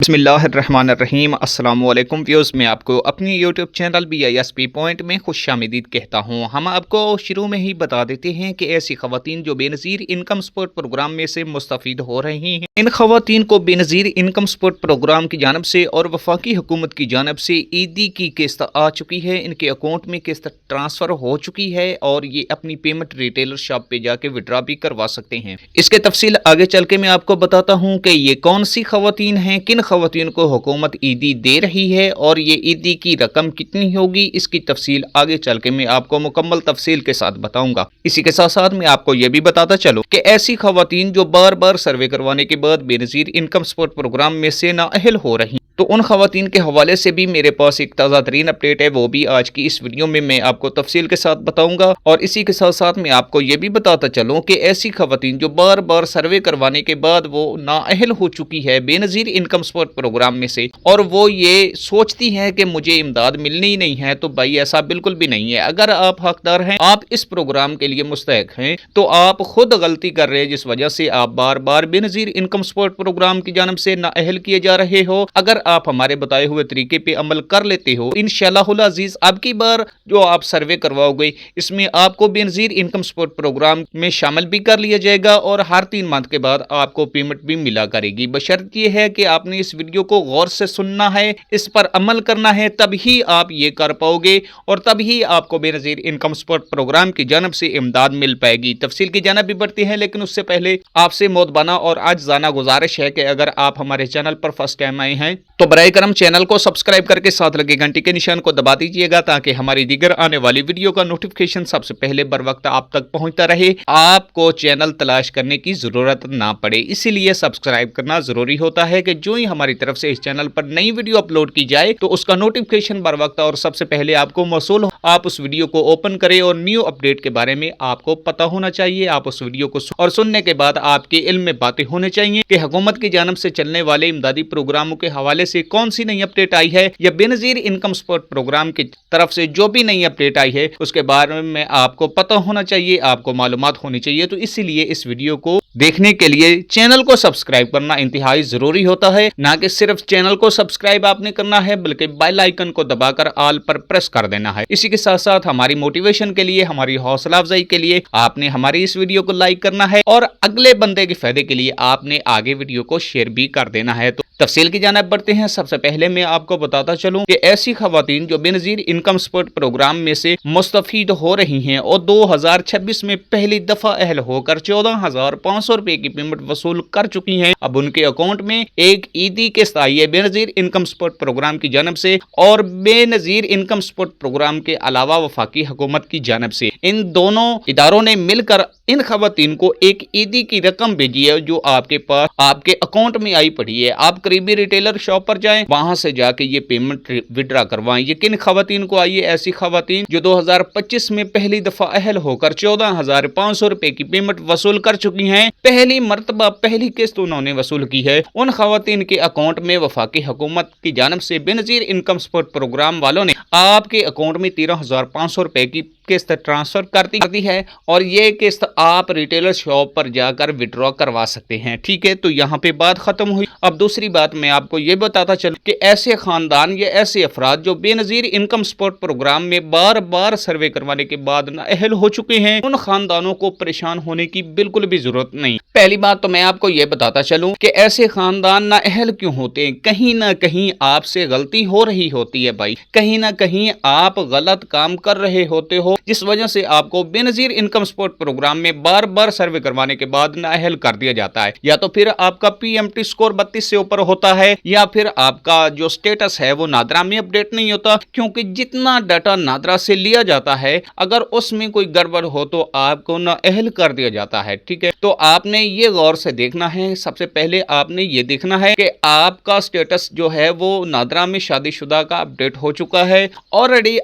بسم اللہ الرحمن الرحیم۔ السلام علیکم ویوز، میں آپ کو اپنی یوٹیوب چینل BISP پوائنٹ میں خوش آمدید کہتا ہوں۔ ہم آپ کو شروع میں ہی بتا دیتے ہیں کہ ایسی خواتین جو بے نظیر انکم سپورٹ پروگرام میں سے مستفید ہو رہی ہیں، ان خواتین کو بے نظیر انکم سپورٹ پروگرام کی جانب سے اور وفاقی حکومت کی جانب سے عیدی کی قسط آ چکی ہے۔ ان کے اکاؤنٹ میں قسط ٹرانسفر ہو چکی ہے اور یہ اپنی پیمنٹ ریٹیلر شاپ پہ جا کے وڈرا بھی کروا سکتے ہیں۔ اس کے تفصیل آگے چل کے میں آپ کو بتاتا ہوں کہ یہ کون سی خواتین ہیں، کن خواتین کو حکومت عیدی دے رہی ہے اور یہ عیدی کی رقم کتنی ہوگی۔ اس کی تفصیل آگے چل کے میں آپ کو مکمل تفصیل کے ساتھ بتاؤں گا۔ اسی کے ساتھ ساتھ میں آپ کو یہ بھی بتاتا چلوں کہ ایسی خواتین جو بار بار سروے کروانے کے بعد بے نظیر انکم سپورٹ پروگرام میں سے نااہل ہو رہی، تو ان خواتین کے حوالے سے بھی میرے پاس ایک تازہ ترین اپڈیٹ ہے، وہ بھی آج کی اس ویڈیو میں آپ کو تفصیل کے ساتھ بتاؤں گا۔ اور اسی کے ساتھ ساتھ میں آپ کو یہ بھی بتاتا چلوں کہ ایسی خواتین جو بار بار سروے کروانے کے بعد وہ نااہل ہو چکی ہے بے نظیر انکم سپورٹ پروگرام میں سے، اور وہ یہ سوچتی ہے کہ مجھے امداد ملنی نہیں ہے، تو بھائی ایسا بالکل بھی نہیں ہے۔ اگر آپ حقدار ہیں، آپ اس پروگرام کے لیے مستحق ہیں، تو آپ خود غلطی کر رہے ہیں جس وجہ سے آپ بار بار بے نظیر انکم سپورٹ پروگرام کی جانب سے نااہل کیے جا رہے ہو۔ اگر آپ ہمارے بتائے ہوئے طریقے پہ عمل کر لیتے ہو، انشاءاللہ العزیز اب کی بار جو آپ سروے کرواؤ گے، اس میں آپ کو بے نظیر انکم سپورٹ پروگرام میں شامل بھی کر لیا جائے گا اور ہر 3 ماہ کے بعد آپ کو پیمنٹ بھی ملا کرے گی۔ بشرط یہ ہے کہ آپ نے اس ویڈیو کو غور سے سننا ہے، اس پر عمل کرنا ہے، تب ہی آپ یہ کر پاؤ گے اور تب ہی آپ کو بے نظیر انکم سپورٹ پروگرام کی جانب سے امداد مل پائے گی۔ تفصیل کی جانب بھی بڑھتے ہیں، لیکن اس سے پہلے آپ سے مودبانہ اور عاجزانہ گزارش ہے کہ اگر آپ ہمارے چینل پر فرسٹ ٹائم آئے ہیں تو برائے کرم چینل کو سبسکرائب کر کے ساتھ لگے گھنٹی کے نشان کو دبا دیجیے گا، تاکہ ہماری دیگر آنے والی ویڈیو کا نوٹیفیکیشن سب سے پہلے بر وقت آپ تک پہنچتا رہے، آپ کو چینل تلاش کرنے کی ضرورت نہ پڑے۔ اسی لیے سبسکرائب کرنا ضروری ہوتا ہے کہ جو ہی ہماری طرف سے اس چینل پر نئی ویڈیو اپلوڈ کی جائے تو اس کا نوٹیفیکیشن بر وقت اور سب سے پہلے آپ کو موصول ہو، آپ اس ویڈیو کو اوپن کریں اور نیو اپڈیٹ کے بارے میں آپ کو پتہ ہونا چاہیے۔ آپ اس ویڈیو کو اور سننے کے بعد آپ کے علم میں باتیں ہونے چاہیے کہ حکومت کی جانب سے چلنے والے امدادی پروگراموں کے حوالے سے کون سی نئی اپڈیٹ آئی ہے، یا بے نظیر انکم سپورٹ پروگرام کی طرف سے جو بھی نئی اپڈیٹ آئی ہے اس کے بارے میں آپ کو پتہ ہونا چاہیے، آپ کو معلومات ہونی چاہیے۔ تو اسی لیے اس ویڈیو کو دیکھنے کے لیے چینل کو سبسکرائب کرنا انتہائی ضروری ہوتا ہے۔ نہ کہ صرف چینل کو سبسکرائب آپ نے کرنا ہے، بلکہ بیل آئیکن کو دبا کر آل پر پریس کر دینا ہے۔ اسی کے ساتھ ساتھ ہماری موٹیویشن کے لیے، ہماری حوصلہ افزائی کے لیے آپ نے ہماری اس ویڈیو کو لائک کرنا ہے اور اگلے بندے کے فائدے کے لیے آپ نے آگے ویڈیو کو شیئر بھی کر دینا ہے۔ تو تفصیل کی جانب بڑھتے ہیں۔ سب سے پہلے میں آپ کو بتاتا چلوں کہ ایسی خواتین جو بے نظیر انکم سپورٹ پروگرام میں سے مستفید ہو رہی ہیں اور 2026 میں پہلی دفعہ اہل ہو کر 14,500 روپے کی پیمنٹ وصول کر چکی ہیں، اب ان کے اکاؤنٹ میں ایک عیدی قسط آئی ہے بے نظیر انکم سپورٹ پروگرام کی جانب سے اور بے نظیر انکم سپورٹ پروگرام کے علاوہ وفاقی حکومت کی جانب سے۔ ان دونوں اداروں نے مل کر ان خواتین کو ایک عیدی کی رقم بھیجی ہے جو آپ کے پاس آپ کے اکاؤنٹ میں آئی پڑی ہے۔ آپ قریبی ریٹیلر شاپ پر جائیں، وہاں سے جا کے یہ پیمنٹ وڈرا کروائیں۔ یہ کن خواتین کو آئی ہے؟ ایسی خواتین جو 2025 میں پہلی دفعہ اہل ہو کر 14,500 روپے کی پیمنٹ وصول کر چکی ہیں، پہلی مرتبہ پہلی قسط انہوں نے وصول کی ہے۔ ان خواتین کے اکاؤنٹ میں وفاقی حکومت کی جانب سے بے نظیر انکم سپورٹ پروگرام والوں نے آپ کے اکاؤنٹ میں 13,500 روپے کی قسط ٹرانسفر کر دی ہے، اور یہ قسط آپ ریٹیلر شاپ پر جا کر وڈرا کروا سکتے ہیں۔ ٹھیک ہے، تو یہاں پہ بات ختم ہوئی۔ اب دوسری بات میں آپ کو یہ بتاتا چلوں کہ ایسے خاندان یا ایسے افراد جو بے نظیر انکم سپورٹ پروگرام میں بار بار سروے کروانے کے بعد نااہل ہو چکے ہیں، ان خاندانوں کو پریشان ہونے کی بالکل بھی ضرورت نہیں۔ پہلی بات تو میں آپ کو یہ بتاتا چلوں کہ ایسے خاندان نااہل کیوں ہوتے ہیں؟ کہیں نہ کہیں آپ سے غلطی ہو رہی ہوتی ہے بھائی، کہیں نہ کہیں آپ غلط کام کر رہے ہوتے ہو، جس وجہ سے آپ کو بے نظیر انکم سپورٹ پروگرام میں بار بار سروے کروانے کے بعد نااہل کر دیا جاتا ہے۔ یا تو پھر آپ کا PMT سکور 32 سے اوپر ہوتا ہے، یا پھر آپ کا جو سٹیٹس ہے وہ نادرا میں اپڈیٹ نہیں ہوتا، کیونکہ جتنا ڈاٹا نادرا سے لیا جاتا ہے اگر اس میں کوئی گڑبڑ ہو تو آپ کو نااہل کر دیا جاتا ہے۔ ٹھیک ہے، تو آپ نے یہ غور سے دیکھنا ہے۔ سب سے پہلے آپ نے یہ دیکھنا ہے کہ آپ کا سٹیٹس جو ہے وہ نادرا میں شادی شدہ کا اپڈیٹ ہو چکا ہے، آلریڈی